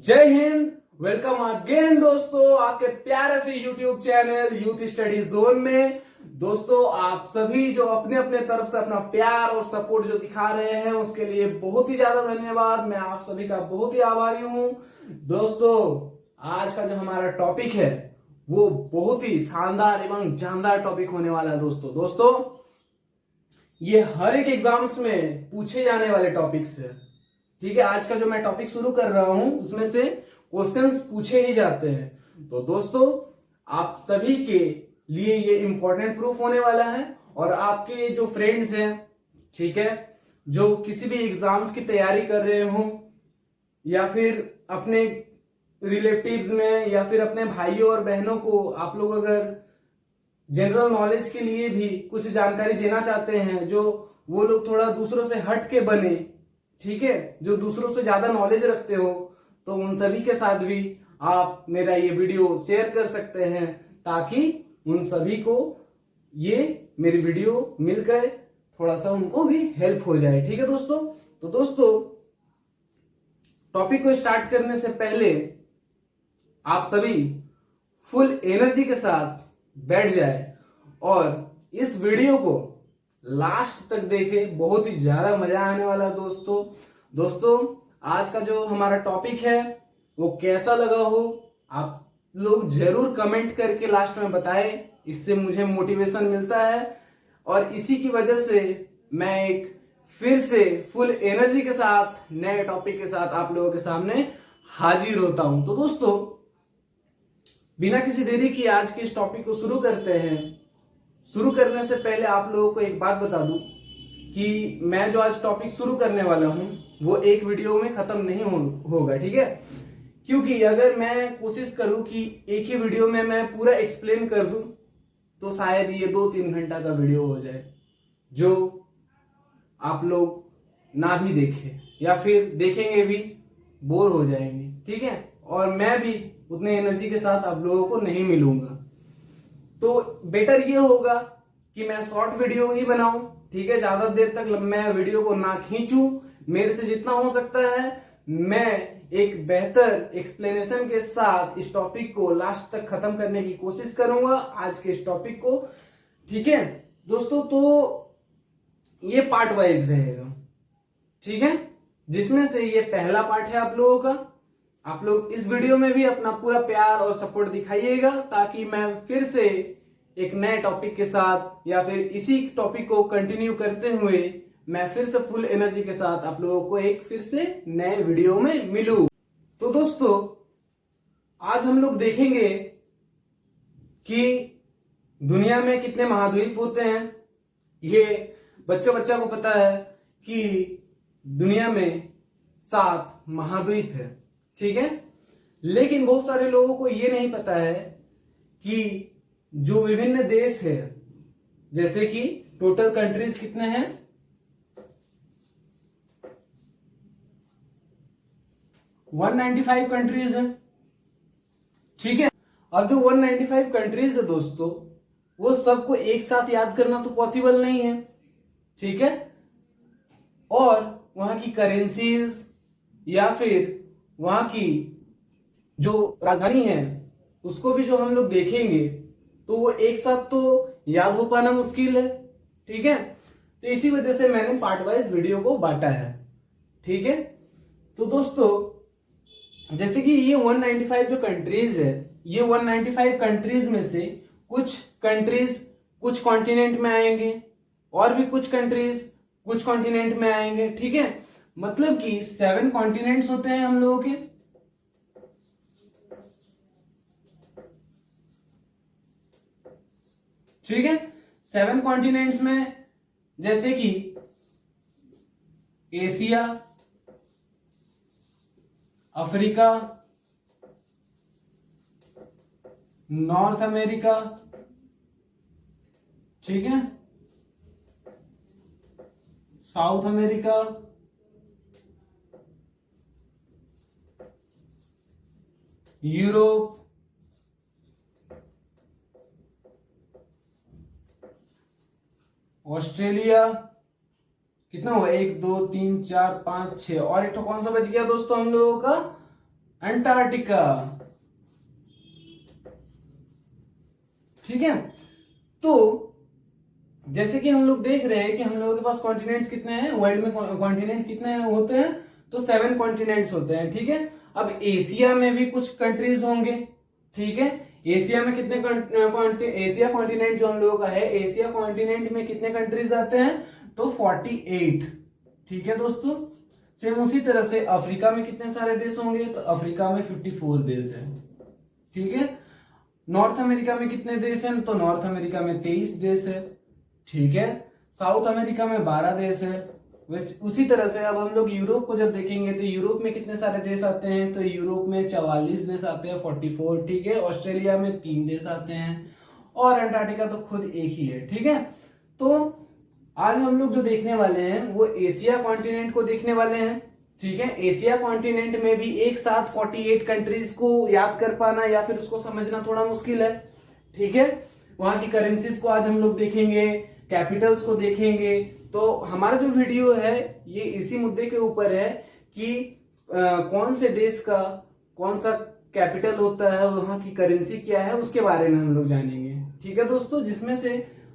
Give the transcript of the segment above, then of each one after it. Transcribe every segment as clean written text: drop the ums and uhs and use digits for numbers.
जय Hind. Welcome again दोस्तों आपके प्यारे से YouTube channel youth study zone में। दोस्तों आप सभी जो अपने अपने तरफ से अपना प्यार और सपोर्ट जो दिखा रहे हैं उसके लिए बहुत ही ज्यादा धन्यवाद। मैं आप सभी का बहुत ही आभारी हूं। दोस्तों आज का जो हमारा टॉपिक है वो बहुत ही शानदार एवं जानदार टॉपिक होने वाला है। दोस्तों ये हर एक एग्जाम्स में पूछे जाने वाले टॉपिक्स है। ठीक है, आज का जो मैं टॉपिक शुरू कर रहा हूं उसमें से क्वेश्चंस पूछे ही जाते हैं। तो दोस्तों आप सभी के लिए ये इंपॉर्टेंट प्रूफ होने वाला है और आपके जो फ्रेंड्स हैं, ठीक है, जो किसी भी एग्जाम्स की तैयारी कर रहे हो या फिर अपने रिलेटिव्स में या फिर अपने भाइयों और बहनों को आप लोग अगर जनरल नॉलेज के लिए भी कुछ जानकारी देना चाहते हैं, जो वो लोग थोड़ा दूसरों से हट के बने, ठीक है, जो दूसरों से ज्यादा नॉलेज रखते हो, तो उन सभी के साथ भी आप मेरा ये वीडियो शेयर कर सकते हैं ताकि उन सभी को ये मेरी वीडियो मिलकर थोड़ा सा उनको भी हेल्प हो जाए। ठीक है दोस्तों, तो दोस्तों टॉपिक को स्टार्ट करने से पहले आप सभी फुल एनर्जी के साथ बैठ जाए और इस वीडियो को लास्ट तक देखे, बहुत ही ज्यादा मजा आने वाला है। दोस्तों आज का जो हमारा टॉपिक है वो कैसा लगा हो आप लोग जरूर कमेंट करके लास्ट में बताएं, इससे मुझे मोटिवेशन मिलता है और इसी की वजह से मैं एक फिर से फुल एनर्जी के साथ नए टॉपिक के साथ आप लोगों के सामने हाजिर होता हूं। तो दोस्तों बिना किसी देरी की आज के इस टॉपिक को शुरू करते हैं। शुरू करने से पहले आप लोगों को एक बात बता दूं कि मैं जो आज टॉपिक शुरू करने वाला हूं वो एक वीडियो में खत्म नहीं होगा, ठीक है, क्योंकि अगर मैं कोशिश करूं कि एक ही वीडियो में मैं पूरा एक्सप्लेन कर दूं तो शायद ये 2-3 घंटा का वीडियो हो जाए जो आप लोग ना भी देखें या फिर देखेंगे भी बोर हो जाएंगे, ठीक है, और मैं भी उतने एनर्जी के साथ आप लोगों को नहीं मिलूंगा। तो बेटर ये होगा कि मैं शॉर्ट वीडियो ही बनाऊं, ठीक है, ज्यादा देर तक मैं वीडियो को ना खींचूं। मेरे से जितना हो सकता है मैं एक बेहतर एक्सप्लेनेशन के साथ इस टॉपिक को लास्ट तक खत्म करने की कोशिश करूंगा, आज के इस टॉपिक को, ठीक है दोस्तों। तो ये पार्ट वाइज रहेगा, ठीक है, जिसमें से ये पहला पार्ट है आप लोगों का। आप लोग इस वीडियो में भी अपना पूरा प्यार और सपोर्ट दिखाइएगा ताकि मैं फिर से एक नए टॉपिक के साथ या फिर इसी टॉपिक को कंटिन्यू करते हुए मैं फिर से फुल एनर्जी के साथ आप लोगों को एक फिर से नए वीडियो में मिलूं। तो दोस्तों आज हम लोग देखेंगे कि दुनिया में कितने महाद्वीप होते हैं। ये बच्चा को पता है कि दुनिया में 7 महाद्वीप है, ठीक है, लेकिन बहुत सारे लोगों को ये नहीं पता है कि जो विभिन्न देश है, जैसे कि टोटल कंट्रीज कितने हैं, 195 कंट्रीज हैं, ठीक है। अब जो 195 कंट्रीज है दोस्तों वो सबको एक साथ याद करना तो पॉसिबल नहीं है, ठीक है, और वहां की करेंसीज या फिर वहां की जो राजधानी है उसको भी जो हम लोग देखेंगे तो वो एक साथ तो याद हो पाना मुश्किल है, ठीक है। तो इसी वजह से मैंने पार्ट वाइज वीडियो को बांटा है, ठीक है। तो दोस्तों जैसे कि ये 195 जो कंट्रीज है, ये 195 कंट्रीज में से कुछ कंट्रीज कुछ कॉन्टिनेंट में आएंगे और भी कुछ कंट्रीज कुछ कॉन्टिनेंट में आएंगे, ठीक है। मतलब कि 7 कॉन्टिनेंट्स होते हैं हम लोगों के, ठीक है। 7 कॉन्टिनेंट्स में जैसे कि एशिया, अफ्रीका, नॉर्थ अमेरिका, ठीक है, साउथ अमेरिका, यूरोप, ऑस्ट्रेलिया, कितना हुआ 1 2 3 4 5 6 और एक तो कौन सा बच गया दोस्तों हम लोगों का, अंटार्कटिका। ठीक है, तो जैसे कि हम लोग देख रहे हैं कि हम लोगों के पास कॉन्टिनेंट्स कितने हैं, वर्ल्ड में कॉन्टिनेंट कितने होते हैं, तो 7 कॉन्टिनेंट्स होते हैं। ठीक है, अब एशिया में भी कुछ कंट्रीज होंगे। ठीक है, एशिया में कितने एशिया कॉन्टिनेंट जो हम लोगों का है, एशिया कॉन्टिनेंट में कितने कंट्रीज आते हैं, तो 48। ठीक है दोस्तों, सेम उसी तरह से अफ्रीका में कितने सारे देश होंगे, तो अफ्रीका में 54 देश है। ठीक है, नॉर्थ अमेरिका में कितने देश हैं, तो नॉर्थ अमेरिका में 23 देश है। ठीक है, साउथ अमेरिका में 12 देश है। वैसे उसी तरह से अब हम लोग यूरोप को जब देखेंगे तो यूरोप में कितने सारे देश आते हैं, तो यूरोप में 44 देश आते हैं, 44। ठीक है, ऑस्ट्रेलिया में 3 देश आते हैं और अंटार्कटिका तो खुद एक ही है। ठीक है, तो आज हम लोग जो देखने वाले हैं वो एशिया कॉन्टिनेंट को देखने वाले हैं। ठीक है, एशिया कॉन्टिनेंट में भी एक साथ 48 कंट्रीज को याद कर पाना या फिर उसको समझना थोड़ा मुश्किल है। ठीक है, वहां की करेंसीज को आज हम लोग देखेंगे, कैपिटल्स को देखेंगे। तो हमारा जो वीडियो है ये इसी मुद्दे के ऊपर है कि कौन से देश का कौन सा कैपिटल होता है, वहां की करेंसी क्या है, उसके बारे में हम लोग जानेंगे। ठीक है दोस्तों, जिसमें से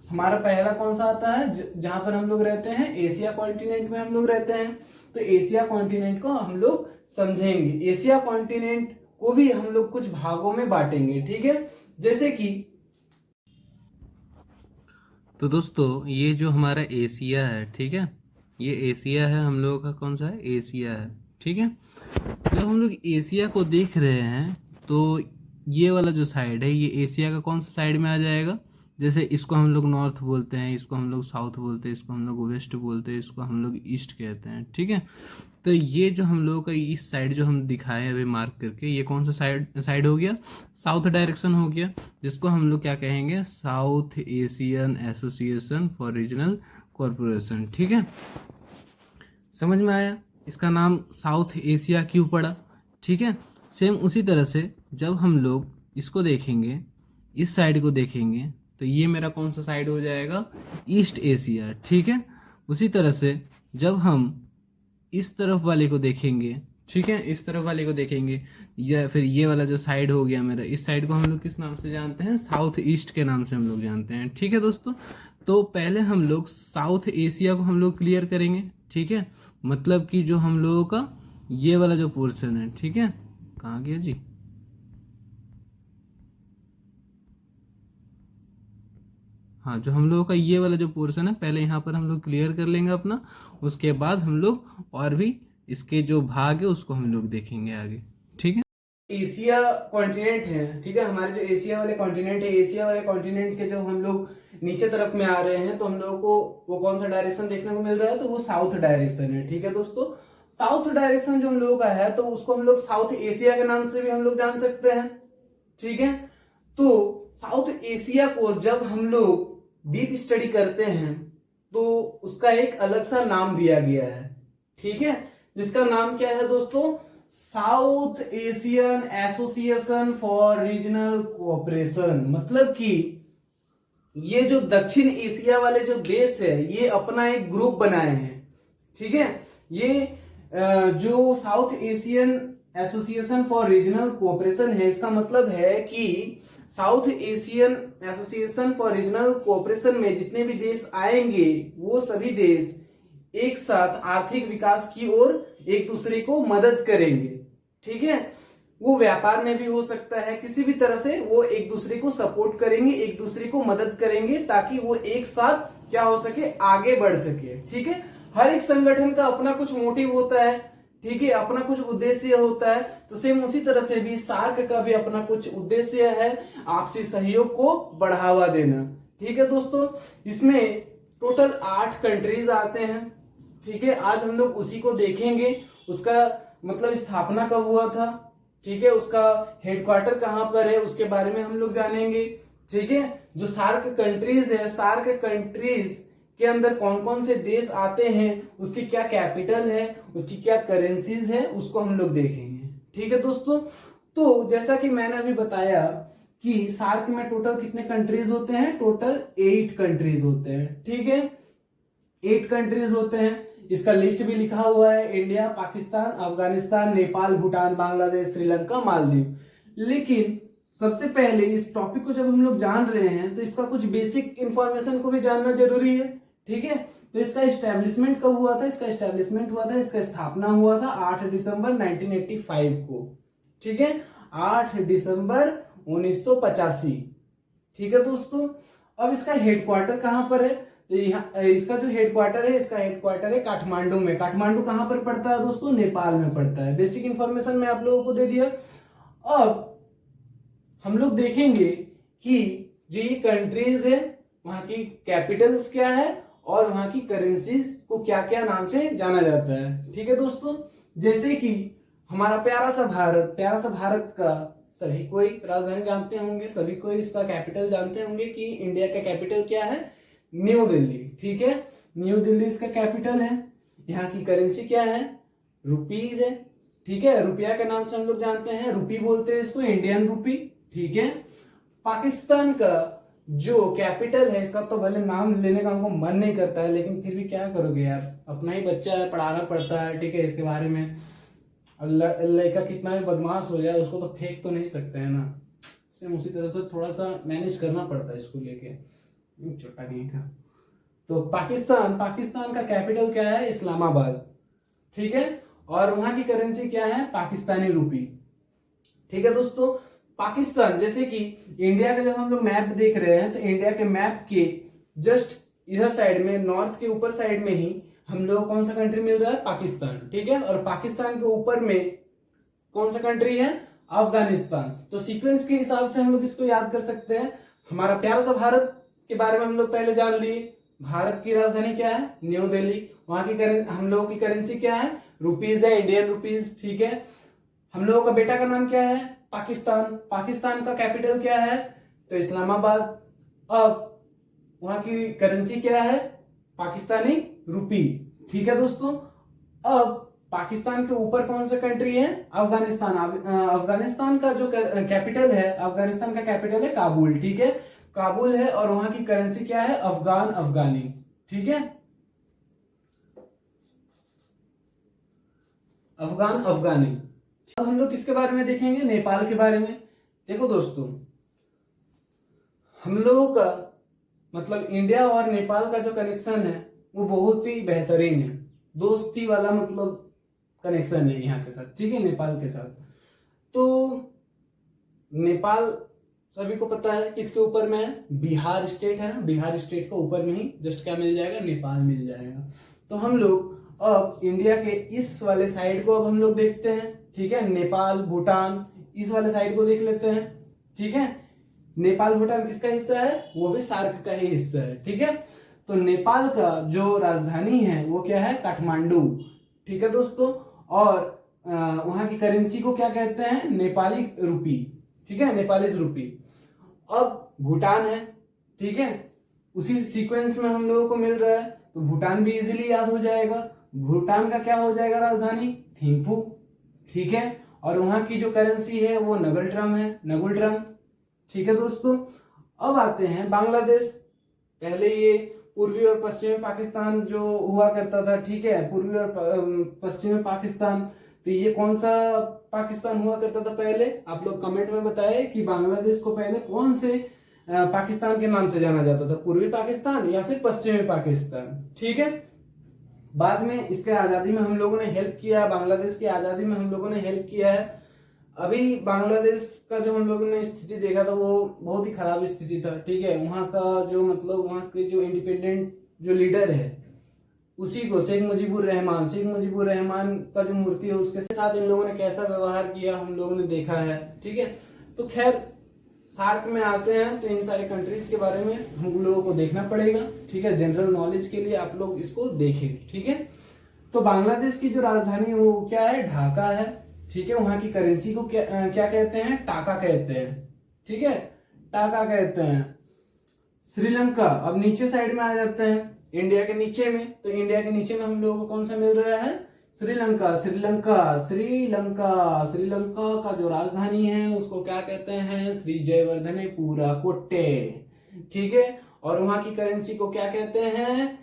हमारा पहला कौन सा आता है, जहां पर हम लोग रहते हैं, एशिया कॉन्टिनेंट में हम लोग रहते हैं। तो एशिया कॉन्टिनेंट को हम लोग समझेंगे। एशिया कॉन्टिनेंट को भी हम लोग कुछ भागों में बांटेंगे। ठीक है, जैसे कि तो दोस्तों ये जो हमारा एशिया है, ठीक है, ये एशिया है, हम लोगों का कौन सा है, एशिया है। ठीक है, जब हम लोग एशिया को देख रहे हैं तो ये वाला जो साइड है ये एशिया का कौन सा साइड में आ जाएगा। जैसे इसको हम लोग नॉर्थ बोलते हैं, इसको हम लोग साउथ बोलते हैं, इसको हम लोग वेस्ट बोलते हैं, इसको हम लोग ईस्ट कहते हैं। ठीक है, तो ये जो हम लोगों का इस साइड जो हम दिखाए अभी मार्क करके, ये कौन सा साइड हो गया, साउथ डायरेक्शन हो गया, जिसको हम लोग क्या कहेंगे, south Asian association for regional corporation. ठीक है, समझ में आया इसका नाम साउथ एशिया क्यों पड़ा। ठीक है, सेम उसी तरह से जब हम लोग इसको देखेंगे, इस साइड को देखेंगे, तो ये मेरा कौन सा साइड हो जाएगा, ईस्ट एशिया। ठीक है, उसी तरह से जब हम इस तरफ वाले को देखेंगे, ठीक है, इस तरफ वाले को देखेंगे, या फिर ये वाला जो साइड हो गया मेरा, इस साइड को हम लोग किस नाम से जानते हैं, साउथ ईस्ट के नाम से हम लोग जानते हैं। ठीक है दोस्तों, तो पहले हम लोग साउथ एशिया को हम लोग क्लियर करेंगे। ठीक है, मतलब कि जो हम लोगों का ये वाला जो पोर्शन है, ठीक है, कहाँ गया जी, हाँ, जो हम लोगों का ये वाला जो पोर्शन है पहले यहाँ पर हम लोग क्लियर कर लेंगे अपना, उसके बाद हम लोग और भी इसके जो भाग है उसको हम लोग देखेंगे आगे। ठीक है, एशिया कॉन्टिनेंट है। ठीक है, हमारे जो एशिया वाले कॉन्टिनेंट है, एशिया वाले कॉन्टिनेंट के जब हम लोग नीचे तरफ में आ रहे हैं तो हम लोगों को वो कौन सा डायरेक्शन देखने को मिल रहा है, तो वो साउथ डायरेक्शन है। ठीक है दोस्तों, साउथ डायरेक्शन जो हम लोगों का है तो उसको हम लोग साउथ एशिया के नाम से भी हम लोग जान सकते हैं। ठीक है, तो साउथ एशिया को जब हम लोग डीप स्टडी करते हैं तो उसका एक अलग सा नाम दिया गया है। ठीक है, जिसका नाम क्या है दोस्तों, south Asian association for regional cooperation. मतलब कि ये जो दक्षिण एशिया वाले जो देश है ये अपना एक ग्रुप बनाए हैं। ठीक है, ये जो south Asian association for regional cooperation है, इसका मतलब है कि south Asian association for regional cooperation में जितने भी देश आएंगे वो सभी देश एक साथ आर्थिक विकास की ओर एक दूसरे को मदद करेंगे। ठीक है, वो व्यापार में भी हो सकता है, किसी भी तरह से वो एक दूसरे को सपोर्ट करेंगे, एक दूसरे को मदद करेंगे ताकि वो एक साथ क्या हो सके, आगे बढ़ सके। ठीक है, हर एक संगठन का अपना कुछ मोटिव होता है। ठीक है, अपना कुछ उद्देश्य होता है, तो सेम उसी तरह से भी सार्क का भी अपना कुछ उद्देश्य है, आपसी सहयोग को बढ़ावा देना। ठीक है दोस्तों, इसमें टोटल 8 कंट्रीज आते हैं। ठीक है, आज हम लोग उसी को देखेंगे, उसका मतलब स्थापना कब हुआ था, ठीक है, उसका हेडक्वार्टर कहां पर है, उसके बारे में हम लोग जानेंगे। ठीक है, जो सार्क कंट्रीज है, सार्क कंट्रीज के अंदर कौन कौन से देश आते हैं, उसकी क्या कैपिटल है, उसकी क्या करेंसीज है, उसको हम लोग देखेंगे। ठीक है दोस्तों, तो जैसा कि मैंने अभी बताया कि सार्क में टोटल कितने कंट्रीज होते हैं, टोटल 8 कंट्रीज होते हैं। ठीक है, 8 कंट्रीज होते हैं। इसका लिस्ट भी लिखा हुआ है, इंडिया, पाकिस्तान, अफगानिस्तान, नेपाल, भूटान, बांग्लादेश, श्रीलंका, मालदीव। लेकिन सबसे पहले इस टॉपिक को जब हम लोग जान रहे हैं तो इसका कुछ बेसिक इंफॉर्मेशन को भी जानना जरूरी है, ठीक है। तो इसका एस्टेब्लिशमेंट कब हुआ था? इसका एस्टेब्लिशमेंट हुआ था, इसका स्थापना हुआ था 8 दिसंबर 1985 को, ठीक है, 8 दिसंबर 1985, ठीक है दोस्तों। अब इसका हेडक्वार्टर कहां पर है? तो यहाँ इसका जो हेडक्वार्टर है, इसका हेडक्वार्टर है काठमांडू में। काठमांडू कहां पर पड़ता है दोस्तों? नेपाल में पड़ता है। बेसिक इंफॉर्मेशन मैं आप लोगों को दे दिया। अब हम लोग देखेंगे कि जो ये कंट्रीज है वहां की कैपिटल्स क्या है और वहां की करेंसीज को क्या क्या नाम से जाना जाता है, ठीक है दोस्तों। जैसे कि हमारा प्यारा सा भारत का सभी कोई राजधानी जानते होंगे, सभी कोई इसका कैपिटल जानते होंगे कि इंडिया का कैपिटल क्या है? न्यू दिल्ली, ठीक है, न्यू दिल्ली इसका कैपिटल है। यहाँ की करेंसी क्या है? रुपीज है, ठीक है, रुपया के नाम से हम लोग जानते हैं, रुपी बोलते हैं इसको, इंडियन रुपी, ठीक है। पाकिस्तान का जो कैपिटल है, इसका तो भले नाम लेने का हमको मन नहीं करता है, लेकिन फिर भी क्या करोगे यार, अपना ही बच्चा है, पढ़ाना पड़ता है, ठीक है, इसके बारे में। अब लड़का कितना भी बदमाश हो जाए उसको तो फेंक तो नहीं सकते हैं ना, सेम उसी तरह से थोड़ा सा मैनेज करना पड़ता है इसको लेके, छोटा नहीं का। तो पाकिस्तान का कैपिटल क्या है? इस्लामाबाद, ठीक है, और वहां की करेंसी क्या है? पाकिस्तानी रुपी, ठीक है दोस्तों। पाकिस्तान, जैसे कि इंडिया का जब हम लोग मैप देख रहे हैं तो इंडिया के मैप के जस्ट इधर साइड में, नॉर्थ के ऊपर साइड में ही हम लोग कौन सा कंट्री मिल रहा है? पाकिस्तान, ठीक है। और पाकिस्तान के ऊपर में कौन सा कंट्री है? अफगानिस्तान। तो सीक्वेंस के हिसाब से हम लोग इसको याद कर सकते हैं। हमारा प्यारा सा भारत के बारे में हम लोग पहले जान लिए। भारत की राजधानी क्या है? न्यू दिल्ली। वहां की हम लोगों की करेंसी क्या है? रुपीज है, इंडियन रुपीज, ठीक है। हम लोगों का बेटा का नाम क्या है? पाकिस्तान का कैपिटल क्या है? तो इस्लामाबाद। अब वहां की करेंसी क्या है? पाकिस्तानी रुपी, ठीक है दोस्तों। अब पाकिस्तान के ऊपर कौन सा कंट्री है? अफगानिस्तान। अफगानिस्तान का जो कैपिटल है, अफगानिस्तान का कैपिटल है काबुल, ठीक है, काबुल है। और वहां की करेंसी क्या है? अफगानी, ठीक है, अफगानी। अब हम लोग किसके बारे में देखेंगे? नेपाल के बारे में। देखो दोस्तों, हम लोगों का मतलब इंडिया और नेपाल का जो कनेक्शन है वो बहुत ही बेहतरीन है, दोस्ती वाला मतलब कनेक्शन है यहाँ के साथ, ठीक है, नेपाल के साथ। तो नेपाल सभी को पता है किसके ऊपर में है? बिहार स्टेट है ना, बिहार स्टेट के ऊपर में ही जस्ट क्या मिल जाएगा? नेपाल मिल जाएगा। तो हम लोग अब इंडिया के इस वाले साइड को अब हम लोग देखते हैं, ठीक है, नेपाल, भूटान, इस वाले साइड को देख लेते हैं, ठीक है। नेपाल भूटान किसका हिस्सा है? वो भी सार्क का ही हिस्सा है, ठीक है। तो नेपाल का जो राजधानी है वो क्या है? काठमांडू, ठीक है दोस्तों। और वहां की करेंसी को क्या कहते हैं? नेपाली रुपी, ठीक है, नेपाली रुपी। अब भूटान है, ठीक है, उसी सीक्वेंस में हम लोगों को मिल रहा है, तो भूटान भी इजीली याद हो जाएगा। भूटान का क्या हो जाएगा राजधानी? थिम्पू, ठीक है। और वहां की जो करेंसी है वो नगुल्ट्रम है, नगुल्ट्रम, ठीक है दोस्तों। अब आते हैं बांग्लादेश। पहले ये पूर्वी और पश्चिमी पाकिस्तान जो हुआ करता था, ठीक है, पूर्वी और पश्चिमी पाकिस्तान। तो ये कौन सा पाकिस्तान हुआ करता था पहले? आप लोग कमेंट में बताएं कि बांग्लादेश को पहले कौन से पाकिस्तान के नाम से जाना जाता था, पूर्वी पाकिस्तान या फिर पश्चिमी पाकिस्तान, ठीक है। बाद में इसके आजादी में हम लोगों ने हेल्प किया, बांग्लादेश की आजादी में हम लोगों ने हेल्प किया है। अभी बांग्लादेश का जो हम लोगों ने स्थिति देखा था वो बहुत ही खराब स्थिति था, ठीक है। वहां का जो मतलब वहां के जो इंडिपेंडेंट जो लीडर है उसी को शेख मुजीबुर रहमान का जो मूर्ति है उसके साथ इन लोगों ने कैसा व्यवहार किया हम लोगों ने देखा है, ठीक है। तो खैर सार्क में आते हैं तो इन सारे कंट्रीज के बारे में हम लोगों को देखना पड़ेगा, ठीक है, जनरल नॉलेज के लिए आप लोग इसको देखें, ठीक है। तो बांग्लादेश की जो राजधानी वो क्या है? ढाका है, ठीक है। वहां की करेंसी को क्या कहते हैं? टाका कहते हैं, ठीक है, टाका कहते हैं। श्रीलंका, अब नीचे साइड में आ जाते हैं, इंडिया के नीचे में। तो इंडिया के नीचे में हम लोगों को कौन सा मिल रहा है? श्रीलंका का जो राजधानी है उसको क्या कहते हैं? श्री जयवर्धनेपुरा कोट्टे, ठीक है। और वहां की करेंसी को क्या कहते हैं?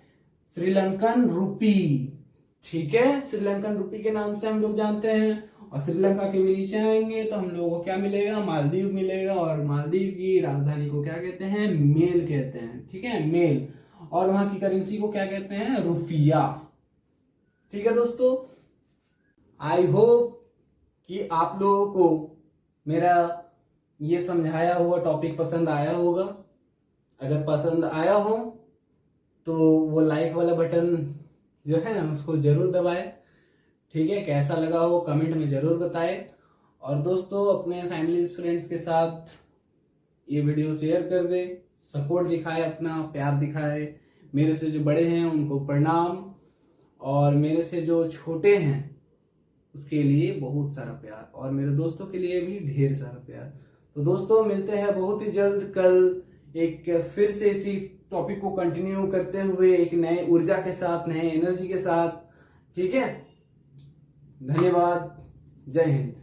श्रीलंकन रुपी, ठीक है, श्रीलंकन रुपी के नाम से हम लोग जानते हैं। और श्रीलंका के भी नीचे आएंगे तो हम लोगों को क्या मिलेगा, मालदीव मिलेगा। और मालदीव की राजधानी को क्या कहते हैं, मेल कहते हैं। ठीक है, मेल। और वहां की करेंसी को क्या कहते हैं, रुफिया। ठीक है दोस्तों, आई होप कि आप लोगों को मेरा ये समझाया हुआ टॉपिक पसंद आया होगा। अगर पसंद आया हो तो वो लाइक वाला बटन जो है ना उसको जरूर दबाएं। ठीक है, कैसा लगा हो कमेंट में जरूर बताएं। और दोस्तों अपने फैमिलीज फ्रेंड्स के साथ ये वीडियो शेयर कर दे, सपोर्ट दिखाए, अपना प्यार दिखाए। मेरे से जो बड़े हैं उनको प्रणाम, और मेरे से जो छोटे हैं उसके लिए बहुत सारा प्यार, और मेरे दोस्तों के लिए भी ढेर सारा प्यार। तो दोस्तों मिलते हैं बहुत ही जल्द, कल एक फिर से इसी टॉपिक को कंटिन्यू करते हुए एक नए ऊर्जा के साथ, नए एनर्जी के साथ। ठीक है, धन्यवाद, जय हिंद।